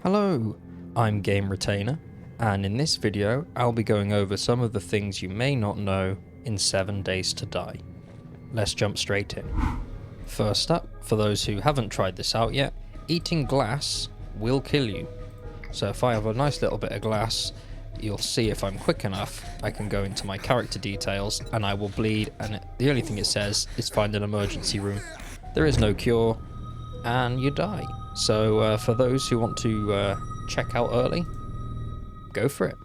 Hello, I'm Game Retainer, and in this video I'll be going over some of the things you may not know in 7 Days to Die. Let's jump straight in. First up, for those who haven't tried this out yet, eating glass will kill you. So if I have a nice little bit of glass, you'll see if I'm quick enough, I can go into my character details and I will bleed, and the only thing it says is find an emergency room. There is no cure, and you die. So for those who want to check out early, go for it.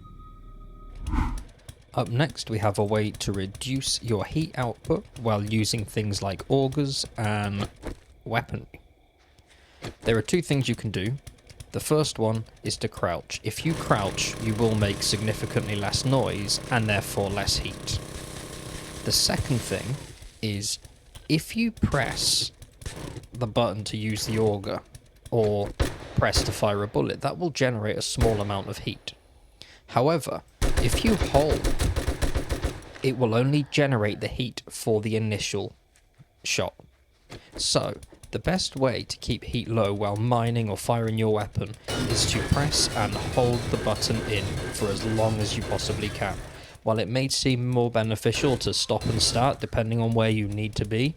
Up next we have a way to reduce your heat output while using things like augers and weaponry. There are two things you can do. The first one is to crouch. If you crouch, you will make significantly less noise and therefore less heat. The second thing is if you press the button to use the auger or press to fire a bullet, that will generate a small amount of heat. However, if you hold, it will only generate the heat for the initial shot. So, the best way to keep heat low while mining or firing your weapon is to press and hold the button in for as long as you possibly can. While it may seem more beneficial to stop and start depending on where you need to be,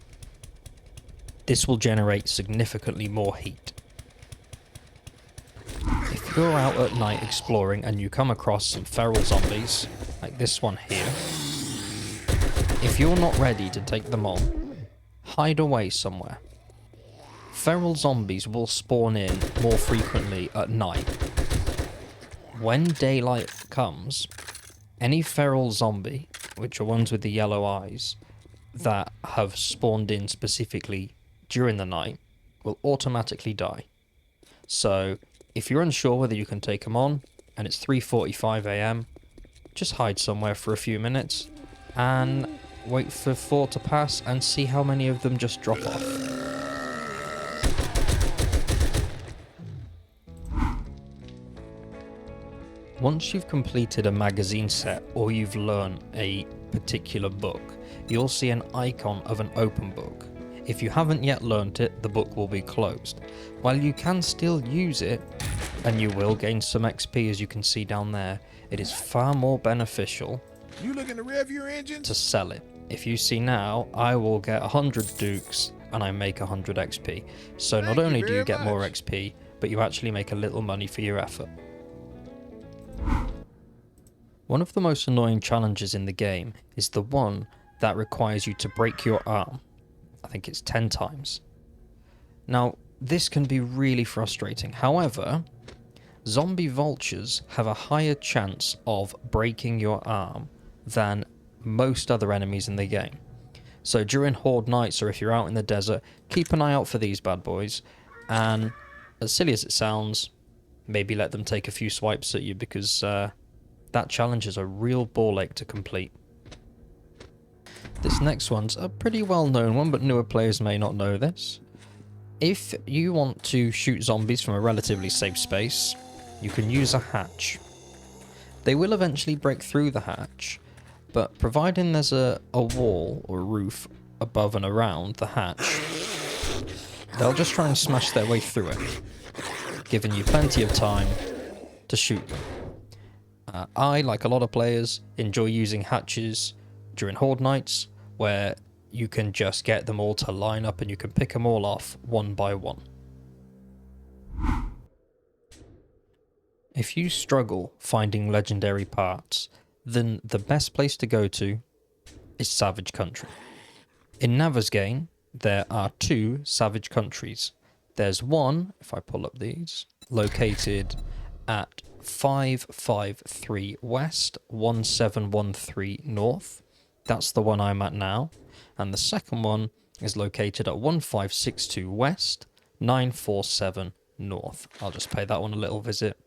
this will generate significantly more heat. If you're out at night exploring and you come across some feral zombies, like this one here, if you're not ready to take them on, hide away somewhere. Feral zombies will spawn in more frequently at night. When daylight comes, any feral zombie, which are ones with the yellow eyes, that have spawned in specifically during the night, will automatically die. So, if you're unsure whether you can take them on, and it's 3:45 AM, just hide somewhere for a few minutes, and wait for 4 to pass, and see how many of them just drop off. Once you've completed a magazine set or you've learned a particular book, you'll see an icon of an open book. If you haven't yet learnt it, the book will be closed. While you can still use it, and you will gain some XP as you can see down there, it is far more beneficial to sell it. If you see now, I will get 100 dukes and I make 100 XP. So not only do you get more XP, but you actually make a little money for your effort. One of the most annoying challenges in the game is the one that requires you to break your arm. I think it's 10 times. Now, this can be really frustrating. However, zombie vultures have a higher chance of breaking your arm than most other enemies in the game. So during horde nights or if you're out in the desert, keep an eye out for these bad boys. And as silly as it sounds, maybe let them take a few swipes at you because that challenge is a real ball ache to complete. This next one's a pretty well known one, but newer players may not know this. If you want to shoot zombies from a relatively safe space, you can use a hatch. They will eventually break through the hatch, but providing there's a wall or a roof above and around the hatch, they'll just try and smash their way through it, giving you plenty of time to shoot them. I, like a lot of players, enjoy using hatches during horde nights, where you can just get them all to line up and you can pick them all off one by one. If you struggle finding legendary parts, then the best place to go to is Savage Country. In Navezgane, there are 2 Savage Countries. There's one, if I pull up these, located at 553 West, 1713 North. That's the one I'm at now. And the second one is located at 1562 West, 947 North. I'll just pay that one a little visit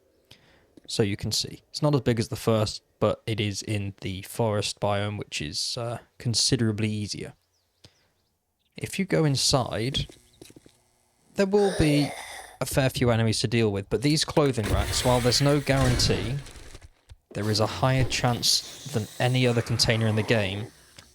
so you can see. It's not as big as the first, but it is in the forest biome, which is considerably easier. If you go inside, there will be a fair few enemies to deal with, but these clothing racks, while there's no guarantee, there is a higher chance than any other container in the game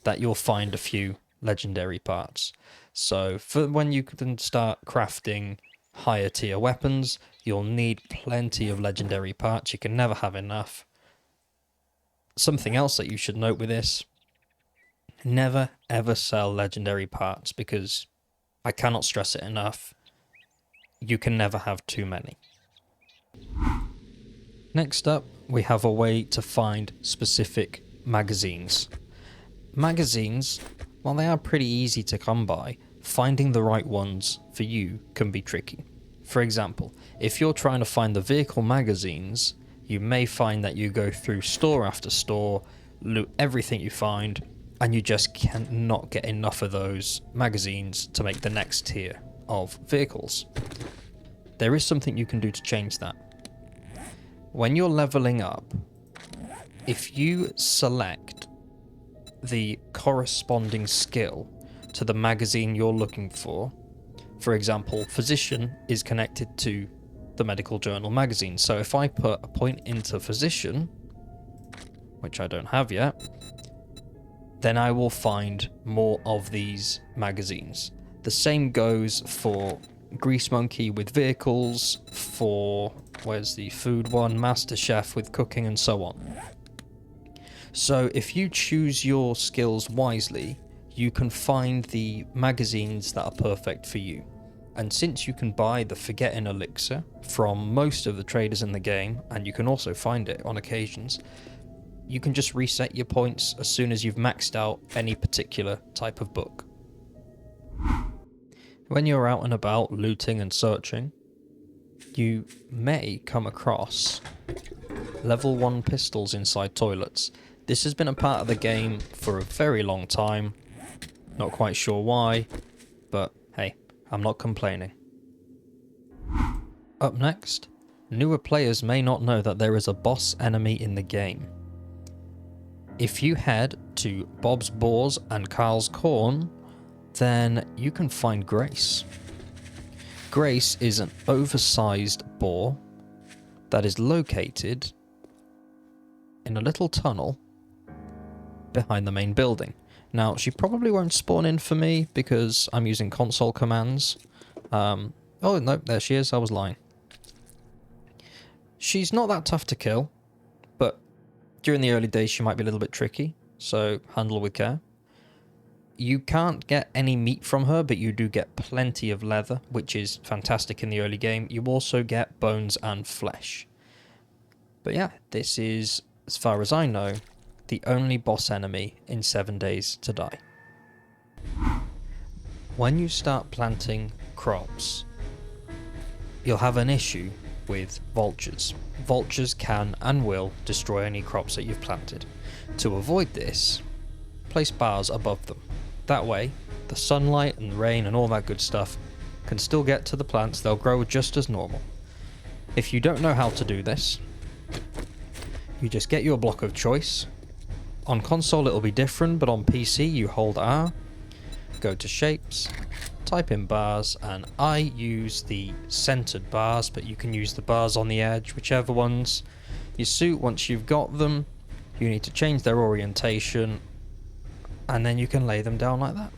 that you'll find a few legendary parts. So for when you can start crafting higher tier weapons, You'll need plenty of legendary parts. You can never have enough. Something else that you should note with this: never ever sell legendary parts, because I cannot stress it enough, you can never have too many. Next up, we have a way to find specific magazines. Magazines, while they are pretty easy to come by, finding the right ones for you can be tricky. For example, if you're trying to find the vehicle magazines, you may find that you go through store after store, loot everything you find, and you just cannot get enough of those magazines to make the next tier of vehicles. There is something you can do to change that. When you're leveling up, if you select the corresponding skill to the magazine you're looking for example, physician is connected to the medical journal magazine. So if I put a point into physician, which I don't have yet, then I will find more of these magazines. The same goes for Grease Monkey with vehicles, for, where's the food one, Master Chef with cooking, and so on. So if you choose your skills wisely, you can find the magazines that are perfect for you. And since you can buy the Forgetting Elixir from most of the traders in the game, and you can also find it on occasions, you can just reset your points as soon as you've maxed out any particular type of book. When you're out and about looting and searching, you may come across level 1 pistols inside toilets. This has been a part of the game for a very long time. Not quite sure why, but hey, I'm not complaining. Up next, newer players may not know that there is a boss enemy in the game. If you head to Bob's Boars and Carl's Corn, then you can find Grace. Grace is an oversized boar that is located in a little tunnel behind the main building. Now, she probably won't spawn in for me because I'm using console commands. Oh, no, there she is. I was lying. She's not that tough to kill, but during the early days she might be a little bit tricky, so handle with care. You can't get any meat from her, but you do get plenty of leather, which is fantastic in the early game. You also get bones and flesh. But yeah, this is, as far as I know, the only boss enemy in 7 Days to Die. When you start planting crops, you'll have an issue with vultures. Vultures can and will destroy any crops that you've planted. To avoid this, place bars above them. That way, the sunlight and rain and all that good stuff can still get to the plants. They'll grow just as normal. If you don't know how to do this, you just get your block of choice. On console it'll be different, but on PC you hold R, go to shapes, type in bars, and I use the centered bars, but you can use the bars on the edge, whichever ones you suit. Once you've got them, you need to change their orientation, and then you can lay them down like that.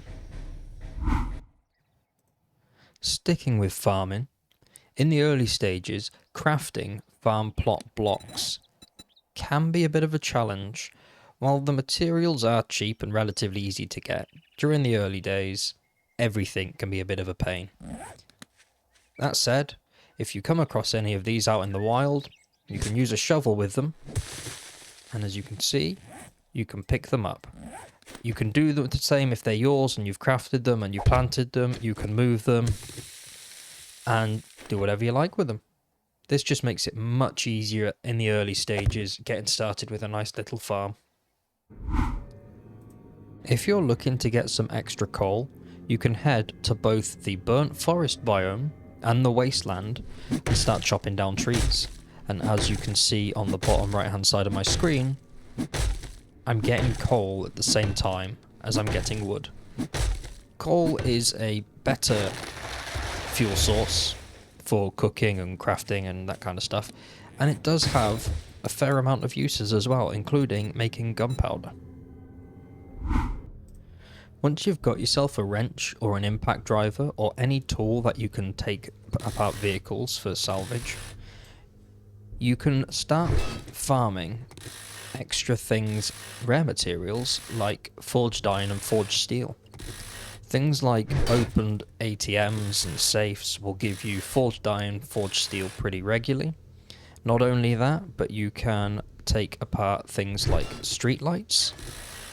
Sticking with farming, in the early stages, crafting farm plot blocks can be a bit of a challenge. While the materials are cheap and relatively easy to get, during the early days, everything can be a bit of a pain. That said, if you come across any of these out in the wild, you can use a shovel with them, and as you can see, you can pick them up. You can do the same if they're yours and you've crafted them and you planted them. You can move them and do whatever you like with them. This just makes it much easier in the early stages, getting started with a nice little farm. If you're looking to get some extra coal, you can head to both the burnt forest biome and the wasteland and start chopping down trees. And as you can see on the bottom right hand side of my screen, I'm getting coal at the same time as I'm getting wood. Coal is a better fuel source for cooking and crafting and that kind of stuff, and it does have a fair amount of uses as well, including making gunpowder. Once you've got yourself a wrench or an impact driver or any tool that you can take apart vehicles for salvage, you can start farming extra things, rare materials like forged iron and forged steel. Things like opened ATMs and safes will give you forged iron, forged steel pretty regularly. Not only that, but you can take apart things like streetlights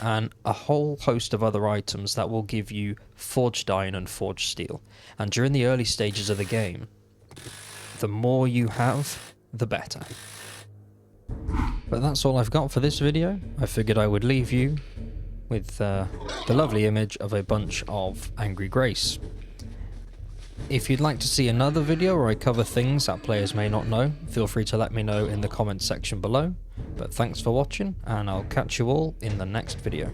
and a whole host of other items that will give you forged iron and forged steel. And during the early stages of the game, the more you have, the better. But that's all I've got for this video. I figured I would leave you with the lovely image of a bunch of angry Grace. If you'd like to see another video where I cover things that players may not know, feel free to let me know in the comments section below. But thanks for watching, and I'll catch you all in the next video.